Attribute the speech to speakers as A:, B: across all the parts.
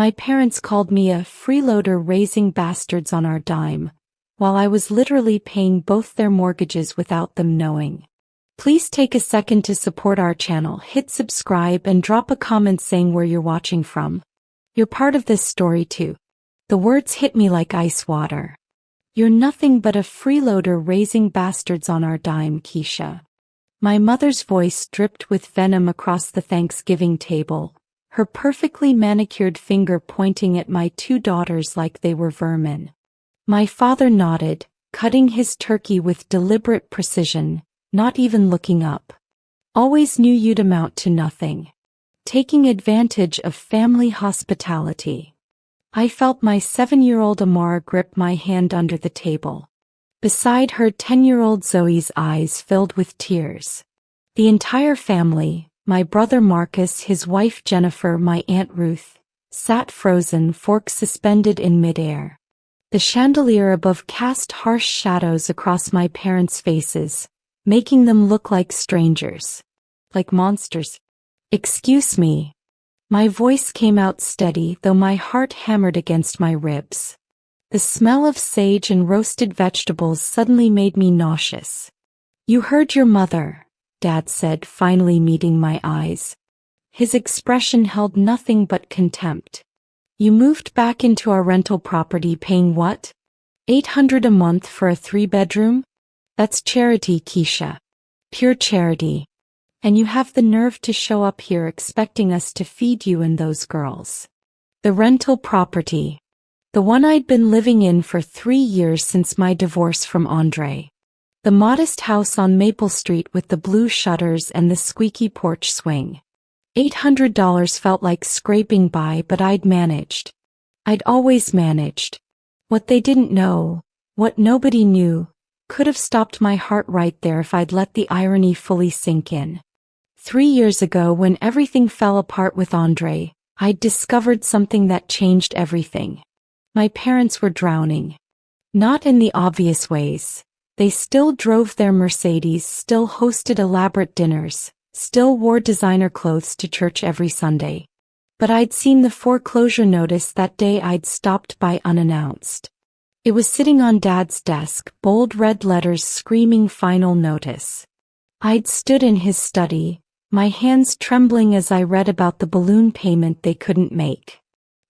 A: My parents called me a freeloader raising bastards on our dime, while I was literally paying both their mortgages without them knowing. Please take a second to support our channel, hit subscribe and drop a comment saying where you're watching from. You're part of this story too. The words hit me like ice water. You're nothing but a freeloader raising bastards on our dime, Keisha. My mother's voice dripped with venom across the Thanksgiving table, her perfectly manicured finger pointing at my two daughters like they were vermin. My father nodded, cutting his turkey with deliberate precision, not even looking up. Always knew you'd amount to nothing. Taking advantage of family hospitality. I felt my 7-year-old Amara grip my hand under the table. Beside her 10-year-old Zoe's eyes filled with tears. The entire family, my brother Marcus, his wife Jennifer, my Aunt Ruth, sat frozen, forks suspended in midair. The chandelier above cast harsh shadows across my parents' faces, making them look like strangers. Like monsters. "Excuse me." My voice came out steady, though my heart hammered against my ribs. The smell of sage and roasted vegetables suddenly made me nauseous. "You heard your mother," Dad said, finally meeting my eyes. His expression held nothing but contempt. "You moved back into our rental property paying what? $800 a month for a 3-bedroom? That's charity, Keisha. Pure charity. And you have the nerve to show up here expecting us to feed you and those girls." The rental property. The one I'd been living in for 3 years since my divorce from Andre. The modest house on Maple Street with the blue shutters and the squeaky porch swing. $800 felt like scraping by, but I'd managed. I'd always managed. What they didn't know, what nobody knew, could have stopped my heart right there if I'd let the irony fully sink in. 3 years ago, when everything fell apart with Andre, I'd discovered something that changed everything. My parents were drowning. Not in the obvious ways. They still drove their Mercedes, still hosted elaborate dinners, still wore designer clothes to church every Sunday. But I'd seen the foreclosure notice that day I'd stopped by unannounced. It was sitting on Dad's desk, bold red letters screaming final notice. I'd stood in his study, my hands trembling as I read about the balloon payment they couldn't make.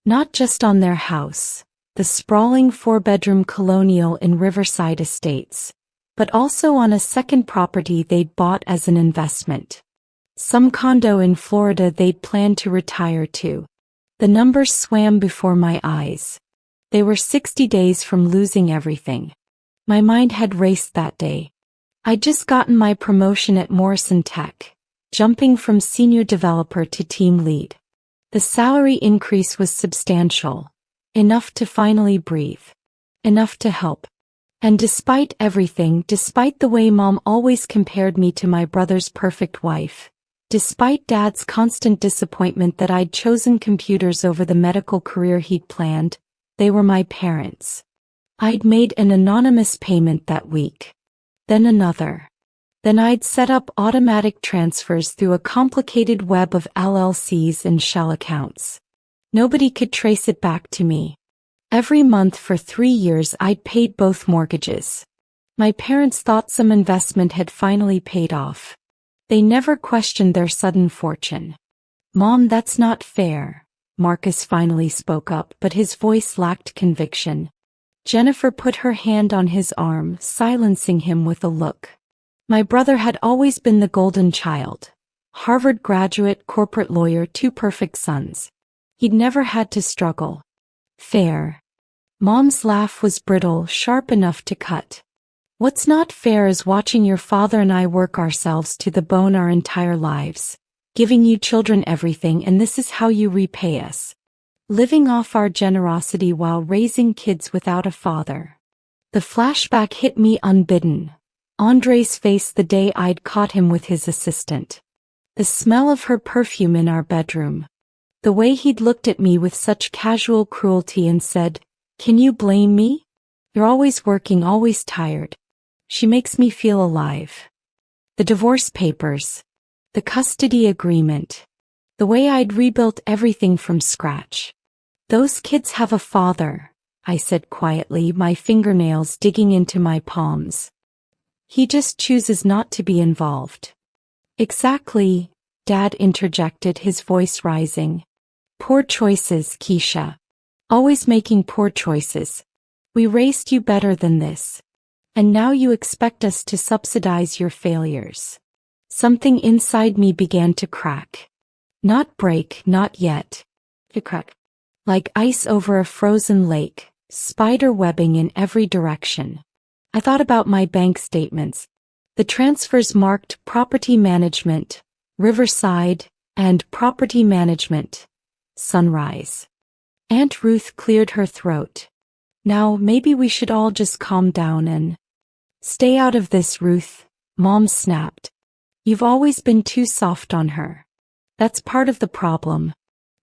A: Not just on their house, the sprawling 4-bedroom colonial in Riverside Estates, but also on a second property they'd bought as an investment. Some condo in Florida they'd planned to retire to. The numbers swam before my eyes. They were 60 days from losing everything. My mind had raced that day. I'd just gotten my promotion at Morrison Tech, jumping from senior developer to team lead. The salary increase was substantial, enough to finally breathe, enough to help. And despite everything, despite the way Mom always compared me to my brother's perfect wife, despite Dad's constant disappointment that I'd chosen computers over the medical career he'd planned, they were my parents. I'd made an anonymous payment that week. Then another. Then I'd set up automatic transfers through a complicated web of LLCs and shell accounts. Nobody could trace it back to me. Every month for 3 years I'd paid both mortgages. My parents thought some investment had finally paid off. They never questioned their sudden fortune. "Mom, that's not fair," Marcus finally spoke up, but his voice lacked conviction. Jennifer put her hand on his arm, silencing him with a look. My brother had always been the golden child. Harvard graduate, corporate lawyer, 2 perfect sons. He'd never had to struggle. Fair. Mom's laugh was brittle, sharp enough to cut. "What's not fair is watching your father and I work ourselves to the bone our entire lives, giving you children everything, and this is how you repay us. Living off our generosity while raising kids without a father." The flashback hit me unbidden. Andre's face the day I'd caught him with his assistant. The smell of her perfume in our bedroom. The way he'd looked at me with such casual cruelty and said, "Can you blame me? You're always working, always tired. She makes me feel alive." The divorce papers. The custody agreement. The way I'd rebuilt everything from scratch. Those kids have a father, I said quietly, my fingernails digging into my palms. He just chooses not to be involved. Exactly, Dad interjected, his voice rising. Poor choices, Keisha. Always making poor choices. We raised you better than this. And now you expect us to subsidize your failures. Something inside me began to crack. Not break, not yet. To crack. Like ice over a frozen lake, spider webbing in every direction. I thought about my bank statements. The transfers marked property management, Riverside, and property management, Sunrise. Aunt Ruth cleared her throat. Now maybe we should all just calm down and stay out of this, Ruth, Mom snapped. You've always been too soft on her. That's part of the problem.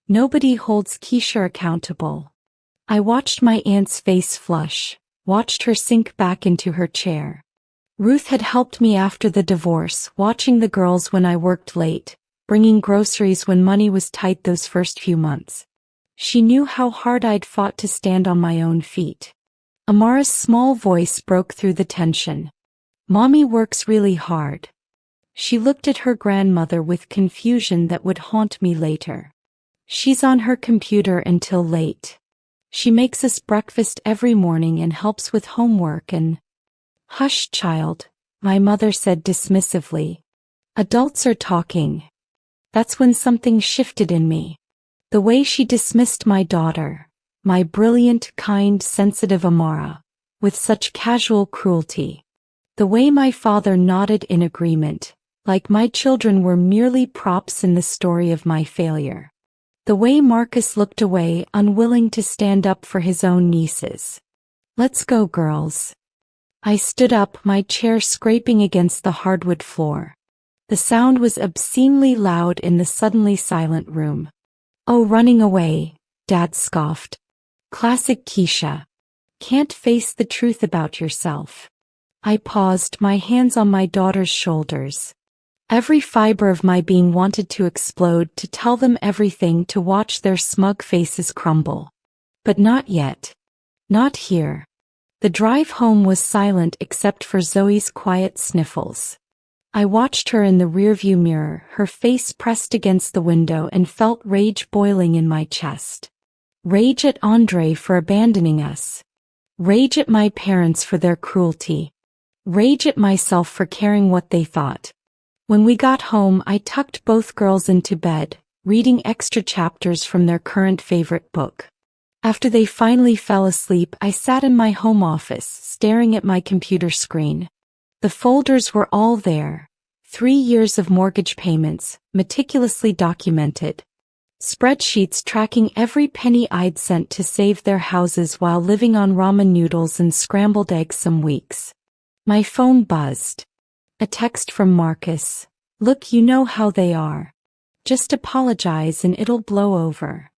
A: Nobody holds Keisha accountable. I watched my aunt's face flush, watched her sink back into her chair. Ruth had helped me after the divorce, watching the girls when I worked late, bringing groceries when money was tight those first few months. She knew how hard I'd fought to stand on my own feet. Amara's small voice broke through the tension. Mommy works really hard. She looked at her grandmother with confusion that would haunt me later. She's on her computer until late. She makes us breakfast every morning and helps with homework and... Hush, child, my mother said dismissively. Adults are talking. That's when something shifted in me. The way she dismissed my daughter, my brilliant, kind, sensitive Amara, with such casual cruelty. The way my father nodded in agreement, like my children were merely props in the story of my failure. The way Marcus looked away, unwilling to stand up for his own nieces. Let's go, girls. I stood up, my chair scraping against the hardwood floor. The sound was obscenely loud in the suddenly silent room. Oh, running away, Dad scoffed. Classic Keisha. Can't face the truth about yourself. I paused, my hands on my daughter's shoulders. Every fiber of my being wanted to explode, to tell them everything, to watch their smug faces crumble. But not yet. Not here. The drive home was silent except for Zoe's quiet sniffles. I watched her in the rearview mirror, her face pressed against the window, and felt rage boiling in my chest. Rage at Andre for abandoning us. Rage at my parents for their cruelty. Rage at myself for caring what they thought. When we got home, I tucked both girls into bed, reading extra chapters from their current favorite book. After they finally fell asleep, I sat in my home office, staring at my computer screen. The folders were all there. 3 years of mortgage payments, meticulously documented. Spreadsheets tracking every penny I'd sent to save their houses while living on ramen noodles and scrambled eggs some weeks. My phone buzzed. A text from Marcus. Look, you know how they are. Just apologize and it'll blow over.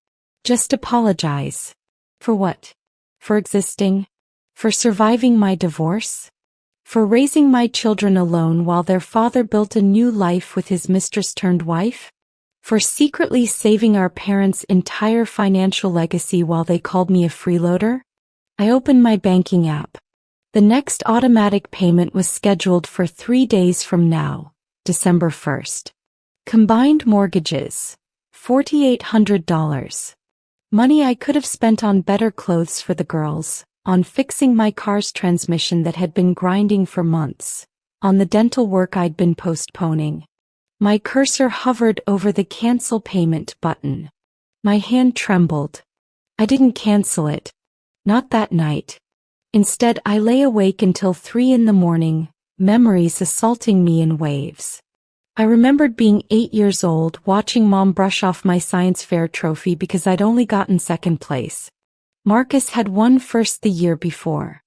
A: Just apologize. For what? For existing? For surviving my divorce? For raising my children alone while their father built a new life with his mistress-turned-wife? For secretly saving our parents' entire financial legacy while they called me a freeloader? I opened my banking app. The next automatic payment was scheduled for 3 days from now, December 1st. Combined mortgages, $4,800. Money I could have spent on better clothes for the girls, on fixing my car's transmission that had been grinding for months, on the dental work I'd been postponing. My cursor hovered over the cancel payment button. My hand trembled. I didn't cancel it. Not that night. Instead, I lay awake until 3 in the morning, memories assaulting me in waves. I remembered being 8 years old, watching Mom brush off my science fair trophy because I'd only gotten second place. Marcus had won first the year before.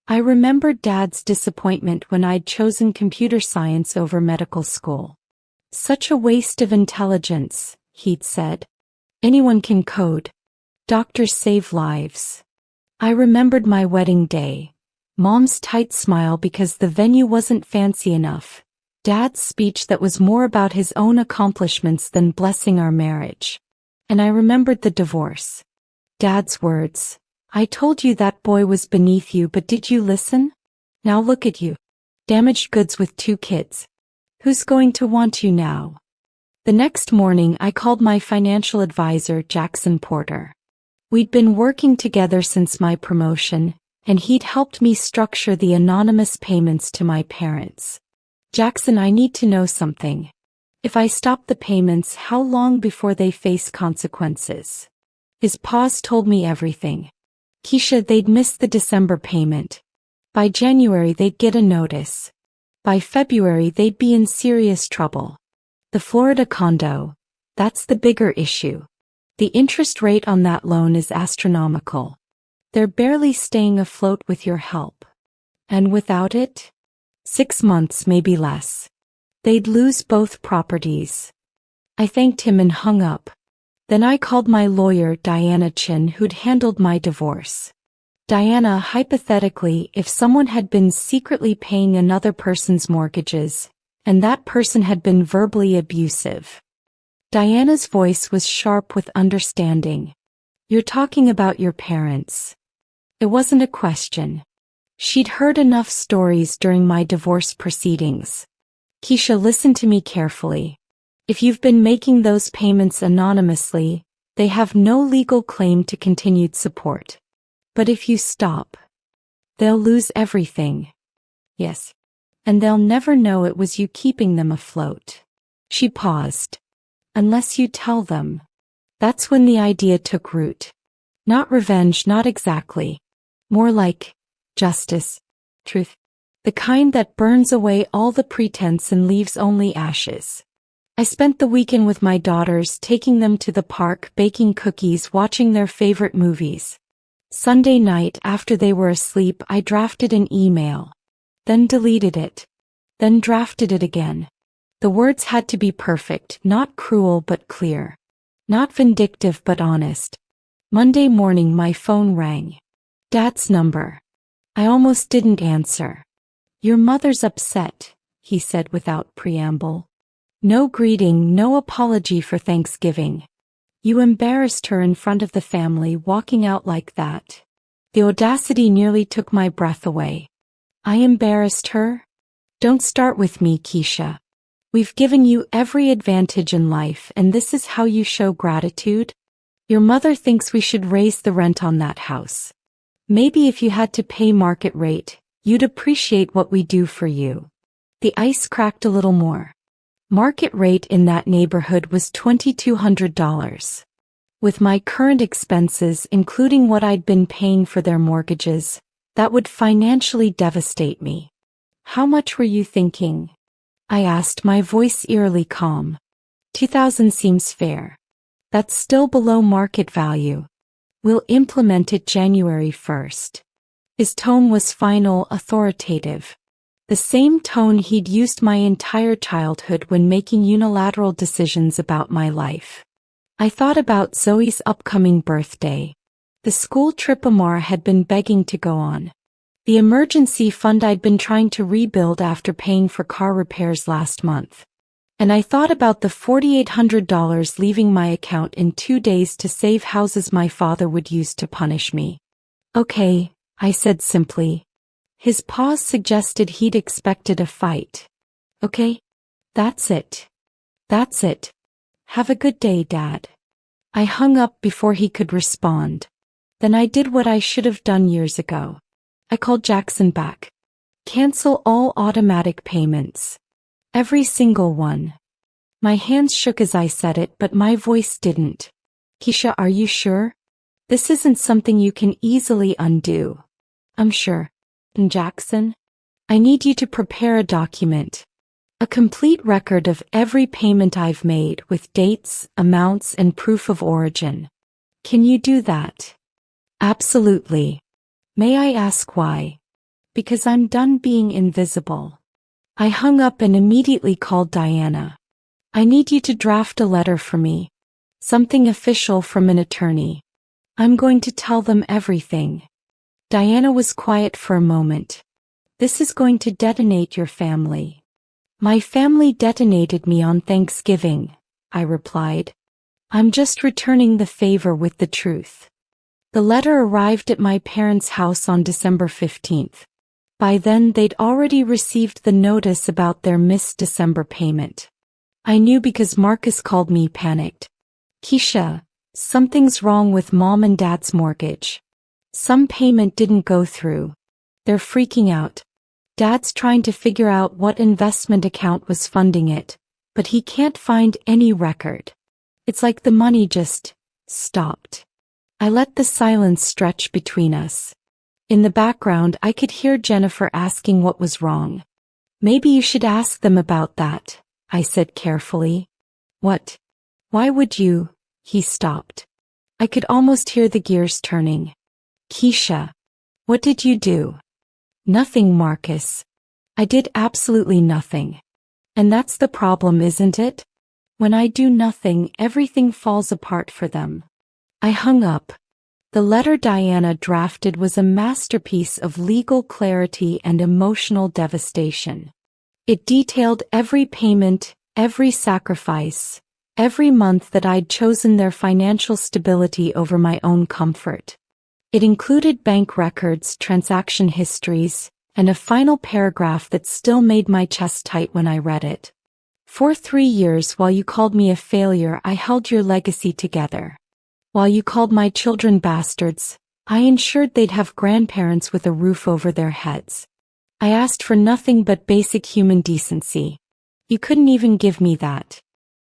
A: I remembered Dad's disappointment when I'd chosen computer science over medical school. Such a waste of intelligence, he'd said. Anyone can code. Doctors save lives. I remembered my wedding day. Mom's tight smile because the venue wasn't fancy enough. Dad's speech that was more about his own accomplishments than blessing our marriage. And I remembered the divorce. Dad's words. I told you that boy was beneath you, but did you listen? Now look at you. Damaged goods with 2 kids. Who's going to want you now? The next morning I called my financial advisor, Jackson Porter. We'd been working together since my promotion, and he'd helped me structure the anonymous payments to my parents. Jackson, I need to know something. If I stop the payments, how long before they face consequences? His pause told me everything. Keisha, they'd miss the December payment. By January they'd get a notice. By February they'd be in serious trouble. The Florida condo, that's the bigger issue. The interest rate on that loan is astronomical. They're barely staying afloat with your help. And without it? 6 months, maybe less. They'd lose both properties. I thanked him and hung up. Then I called my lawyer, Diana Chin, who'd handled my divorce. Diana, hypothetically, if someone had been secretly paying another person's mortgages, and that person had been verbally abusive. Diana's voice was sharp with understanding. You're talking about your parents. It wasn't a question. She'd heard enough stories during my divorce proceedings. Keisha, listen to me carefully. If you've been making those payments anonymously, they have no legal claim to continued support. But if you stop, they'll lose everything. Yes. And they'll never know it was you keeping them afloat. She paused. Unless you tell them. That's when the idea took root. Not revenge, not exactly. More like justice, truth. The kind that burns away all the pretense and leaves only ashes. I spent the weekend with my daughters, taking them to the park, baking cookies, watching their favorite movies. Sunday night, after they were asleep, I drafted an email. Then deleted it. Then drafted it again. The words had to be perfect, not cruel but clear. Not vindictive but honest. Monday morning my phone rang. Dad's number. I almost didn't answer. Your mother's upset, he said without preamble. No greeting, no apology for Thanksgiving. You embarrassed her in front of the family, walking out like that. The audacity nearly took my breath away. I embarrassed her? Don't start with me, Keisha. We've given you every advantage in life, and this is how you show gratitude? Your mother thinks we should raise the rent on that house. Maybe if you had to pay market rate, you'd appreciate what we do for you. The ice cracked a little more. Market rate in that neighborhood was $2,200. With my current expenses, including what I'd been paying for their mortgages, that would financially devastate me. How much were you thinking? I asked, my voice eerily calm. 2,000 seems fair. That's still below market value. We'll implement it January 1st. His tone was final, authoritative. The same tone he'd used my entire childhood when making unilateral decisions about my life. I thought about Zoe's upcoming birthday. The school trip Amar had been begging to go on. The emergency fund I'd been trying to rebuild after paying for car repairs last month. And I thought about the $4,800 leaving my account in 2 days to save houses my father would use to punish me. Okay, I said simply. His pause suggested he'd expected a fight. Okay? That's it. That's it. Have a good day, Dad. I hung up before he could respond. Then I did what I should have done years ago. I called Jackson back. Cancel all automatic payments. Every single one. My hands shook as I said it, but my voice didn't. Keisha, are you sure? This isn't something you can easily undo. I'm sure. And Jackson? I need you to prepare a document. A complete record of every payment I've made with dates, amounts, and proof of origin. Can you do that? Absolutely. May I ask why? Because I'm done being invisible. I hung up and immediately called Diana. I need you to draft a letter for me. Something official from an attorney. I'm going to tell them everything. Diana was quiet for a moment. This is going to detonate your family. My family detonated me on Thanksgiving, I replied. I'm just returning the favor with the truth. The letter arrived at my parents' house on December 15th. By then they'd already received the notice about their missed December payment. I knew because Marcus called me panicked. Keisha, something's wrong with Mom and Dad's mortgage. Some payment didn't go through. They're freaking out. Dad's trying to figure out what investment account was funding it, but he can't find any record. It's like the money just stopped. I let the silence stretch between us. In the background, I could hear Jennifer asking what was wrong. Maybe you should ask them about that, I said carefully. What? Why would you? He stopped. I could almost hear the gears turning. Keisha, what did you do? Nothing, Marcus. I did absolutely nothing. And that's the problem, isn't it? When I do nothing, everything falls apart for them. I hung up. The letter Diana drafted was a masterpiece of legal clarity and emotional devastation. It detailed every payment, every sacrifice, every month that I'd chosen their financial stability over my own comfort. It included bank records, transaction histories, and a final paragraph that still made my chest tight when I read it. For 3 years, while you called me a failure, I held your legacy together. While you called my children bastards, I ensured they'd have grandparents with a roof over their heads. I asked for nothing but basic human decency. You couldn't even give me that.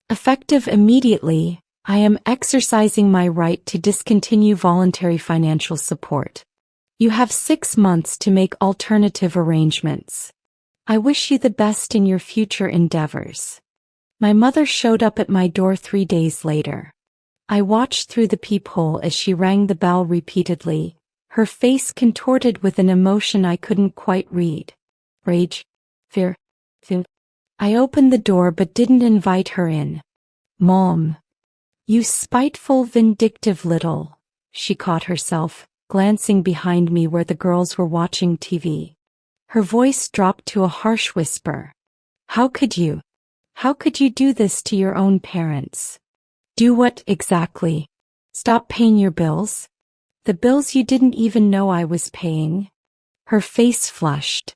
A: Effective immediately, I am exercising my right to discontinue voluntary financial support. You have 6 months to make alternative arrangements. I wish you the best in your future endeavors. My mother showed up at my door 3 days later. I watched through the peephole as she rang the bell repeatedly, her face contorted with an emotion I couldn't quite read. Rage? Fear? I opened the door but didn't invite her in. Mom. You spiteful, vindictive little. She caught herself, glancing behind me where the girls were watching TV. Her voice dropped to a harsh whisper. How could you? How could you do this to your own parents? Do what exactly? Stop paying your bills? The bills you didn't even know I was paying? Her face flushed.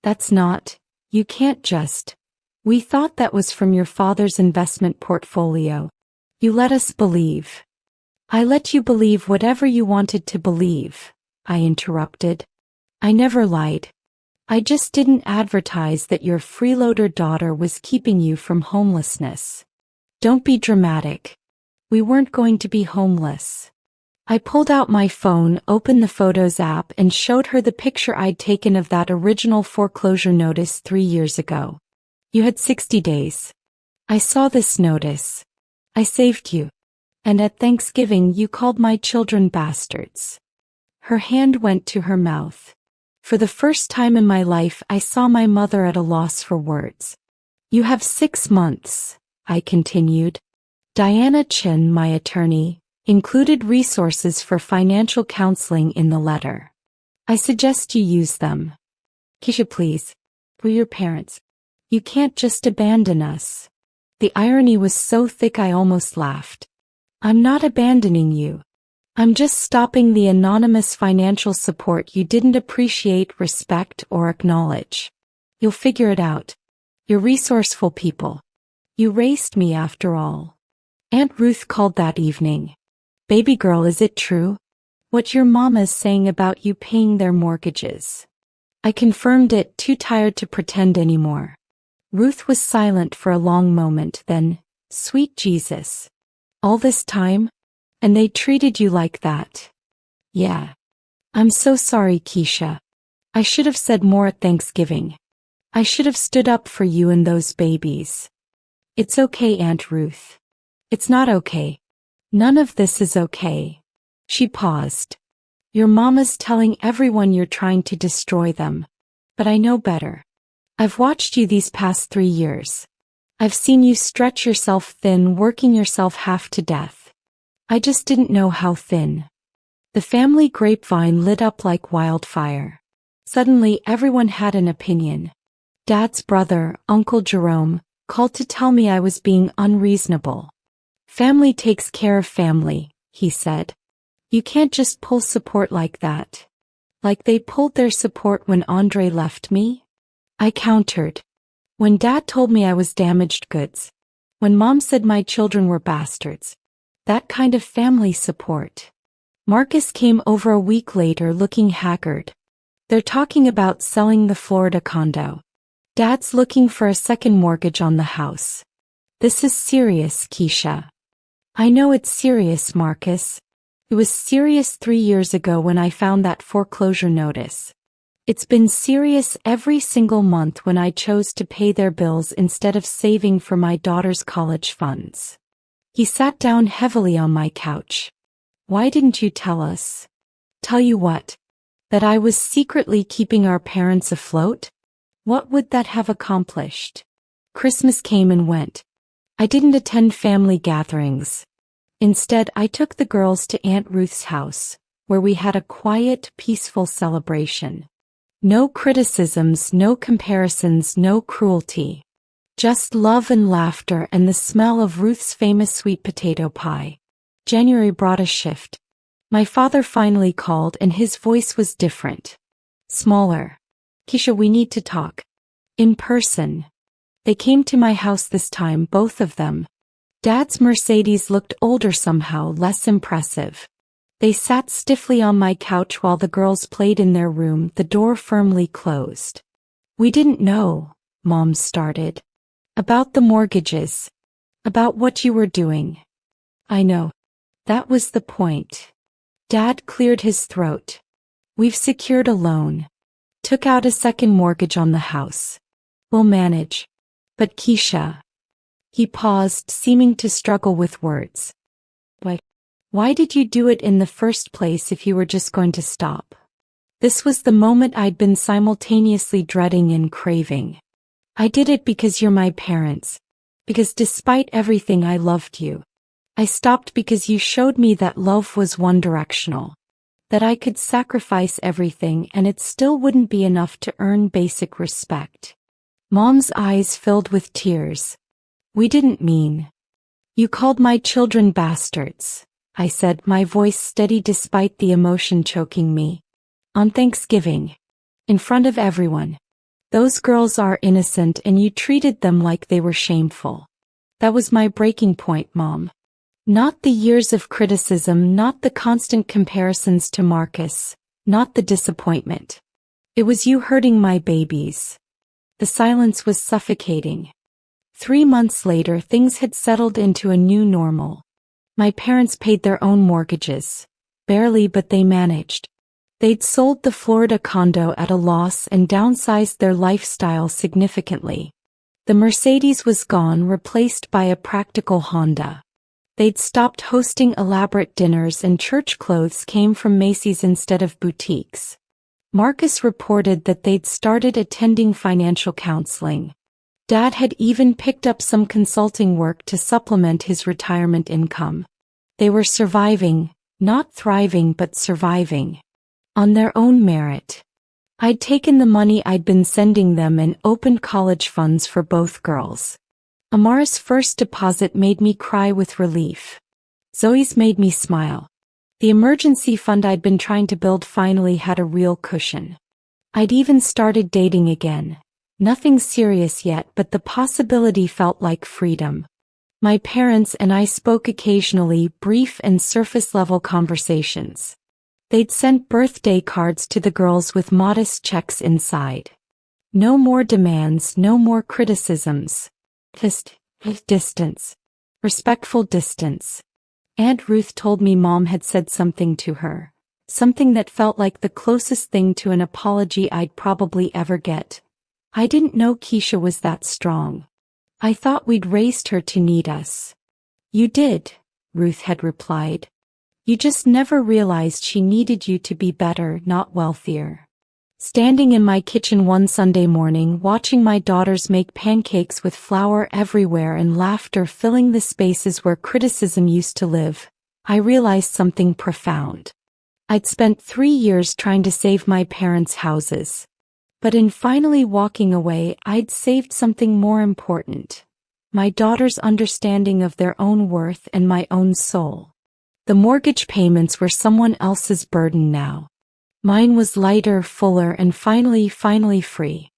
A: That's not. You can't just. We thought that was from your father's investment portfolio. You let us believe. I let you believe whatever you wanted to believe, I interrupted. I never lied. I just didn't advertise that your freeloader daughter was keeping you from homelessness. Don't be dramatic. We weren't going to be homeless. I pulled out my phone, opened the Photos app, and showed her the picture I'd taken of that original foreclosure notice 3 years ago. You had 60 days. I saw this notice. I saved you. And at Thanksgiving you called my children bastards. Her hand went to her mouth. For the first time in my life I saw my mother at a loss for words. You have 6 months, I continued. Diana Chin, my attorney, included resources for financial counseling in the letter. I suggest you use them. Keisha, please. We're your parents. You can't just abandon us. The irony was so thick I almost laughed. I'm not abandoning you. I'm just stopping the anonymous financial support you didn't appreciate, respect, or acknowledge. You'll figure it out. You're resourceful people. You raised me after all. Aunt Ruth called that evening. Baby girl, is it true? What your mama's saying about you paying their mortgages? I confirmed it, too tired to pretend anymore. Ruth was silent for a long moment, then, sweet Jesus. All this time? And they treated you like that? Yeah. I'm so sorry, Keisha. I should have said more at Thanksgiving. I should have stood up for you and those babies. It's okay, Aunt Ruth. It's not okay. None of this is okay. She paused. Your mama's telling everyone you're trying to destroy them. But I know better. I've watched you these past 3 years. I've seen you stretch yourself thin, working yourself half to death. I just didn't know how thin. The family grapevine lit up like wildfire. Suddenly everyone had an opinion. Dad's brother, Uncle Jerome, called to tell me I was being unreasonable. Family takes care of family, he said. You can't just pull support like that. Like they pulled their support when Andre left me? I countered. When Dad told me I was damaged goods. When Mom said my children were bastards. That kind of family support. Marcus came over a week later looking haggard. They're talking about selling the Florida condo. Dad's looking for a second mortgage on the house. This is serious, Keisha. I know it's serious, Marcus. It was serious 3 years ago when I found that foreclosure notice. It's been serious every single month when I chose to pay their bills instead of saving for my daughter's college funds. He sat down heavily on my couch. Why didn't you tell us? Tell you what? That I was secretly keeping our parents afloat? What would that have accomplished? Christmas came and went. I didn't attend family gatherings. Instead, I took the girls to Aunt Ruth's house, where we had a quiet, peaceful celebration. No criticisms, no comparisons, no cruelty. Just love and laughter and the smell of Ruth's famous sweet potato pie. January brought a shift. My father finally called and his voice was different. Smaller. Keisha, we need to talk. In person. They came to my house this time, both of them. Dad's Mercedes looked older somehow, less impressive. They sat stiffly on my couch while the girls played in their room, the door firmly closed. We didn't know, Mom started. About the mortgages. About what you were doing. I know. That was the point. Dad cleared his throat. We've secured a loan. Took out a second mortgage on the house. We'll manage. But Keisha. He paused, seeming to struggle with words. Why did you do it in the first place if you were just going to stop? This was the moment I'd been simultaneously dreading and craving. I did it because you're my parents. Because despite everything I loved you. I stopped because you showed me that love was one-directional. That I could sacrifice everything and it still wouldn't be enough to earn basic respect. Mom's eyes filled with tears. We didn't mean. You called my children bastards, I said, my voice steady despite the emotion choking me. On Thanksgiving. In front of everyone. Those girls are innocent and you treated them like they were shameful. That was my breaking point, Mom. Not the years of criticism, not the constant comparisons to Marcus, not the disappointment. It was you hurting my babies. The silence was suffocating. 3 months later, things had settled into a new normal. My parents paid their own mortgages. Barely, but they managed. They'd sold the Florida condo at a loss and downsized their lifestyle significantly. The Mercedes was gone, replaced by a practical Honda. They'd stopped hosting elaborate dinners and church clothes came from Macy's instead of boutiques. Marcus reported that they'd started attending financial counseling. Dad had even picked up some consulting work to supplement his retirement income. They were surviving, not thriving but surviving. On their own merit. I'd taken the money I'd been sending them and opened college funds for both girls. Amara's first deposit made me cry with relief. Zoe's made me smile. The emergency fund I'd been trying to build finally had a real cushion. I'd even started dating again. Nothing serious yet, but the possibility felt like freedom. My parents and I spoke occasionally, brief and surface-level conversations. They'd sent birthday cards to the girls with modest checks inside. No more demands, no more criticisms. Just distance. Respectful distance. Aunt Ruth told me Mom had said something to her. Something that felt like the closest thing to an apology I'd probably ever get. I didn't know Keisha was that strong. I thought we'd raised her to need us. You did, Ruth had replied. You just never realized she needed you to be better, not wealthier. Standing in my kitchen one Sunday morning, watching my daughters make pancakes with flour everywhere and laughter filling the spaces where criticism used to live, I realized something profound. I'd spent 3 years trying to save my parents' houses. But in finally walking away, I'd saved something more important. My daughter's understanding of their own worth and my own soul. The mortgage payments were someone else's burden now. Mine was lighter, fuller, and finally free.